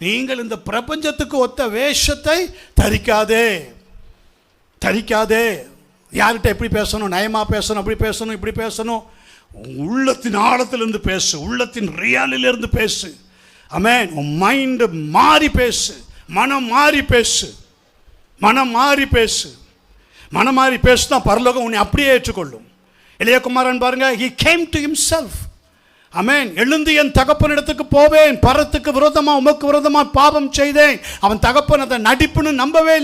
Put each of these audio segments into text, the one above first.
நீங்கள் இந்த பிரபஞ்சத்துக்கு ஒத்த வேஷத்தை தரிக்காதே. யார்கிட்ட எப்படி பேசணும்? நயமாக பேசணும், அப்படி பேசணும், இப்படி பேசணும். உள்ளத்தின் ஆழத்திலிருந்து பேசு, உள்ளத்தின் ரியாலிலிருந்து பேசு. ஆமென். உன் மைண்டு மாறி பேசு, மனம் மாறி பேசு, மனம் மாறி பேசுனா பரலோகம் உன்னை அப்படியே ஏற்றுக்கொள்ளும். இளையகுமாரன் பாருங்க, he came to himself. ஆமென். எழுந்து என் தகப்பனிடத்துக்கு போவேன், பரத்துக்கு விரோதமா உமக்கு விரோதமா பாவம் செய்தேன். அவன் தகப்பன் அதை நடிப்புன்னு நம்பவே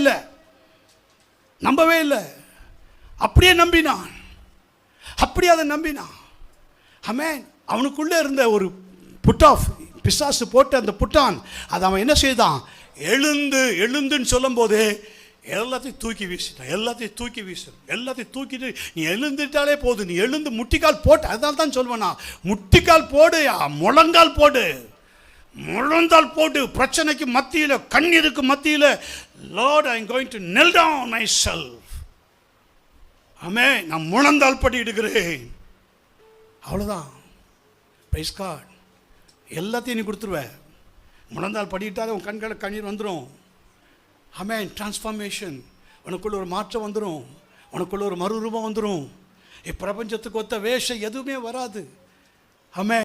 இல்லை. அப்படியே நம்பினான். ஆமென். அவனுக்குள்ளே இருந்த ஒரு புட் ஆஃப் பிசாசு போட்டு அந்த புட்டான் அதை அவன் என்ன செய்தான்? எழுந்துன்னு சொல்லும் போது எல்லாத்தையும் தூக்கி வீசிட்டான். எல்லாத்தையும் தூக்கிட்டு நீ எழுந்துட்டாலே போதும், நீ எழுந்து முட்டிக்கால் போட்டு, அதனால தான் சொல்வேன், முட்டிக்கால் போடு, முழந்தால் போடு. பிரச்சனைக்கு மத்தியில், கண்ணீருக்கு மத்தியில், Lord, I am going to kneel down myself. ஆமென். நான் முழந்தால் படியிடுகிறேன். அவ்வளோதான். Praise God. எல்லாத்தையும் நீ கொடுத்துருவேன். முழந்தால் படியிட்டாலே உன் கண்களில் கண்ணீர் வந்துடும். ஆமென். டிரான்ஸ்ஃபார்மேஷன், உனக்குள்ள ஒரு மாற்றம் வந்துடும், உனக்குள்ள ஒரு மறுரூபம் வந்துடும். இப்பிரபஞ்சத்துக்கு ஒத்த வேஷம் எதுவுமே வராது. ஆமென்.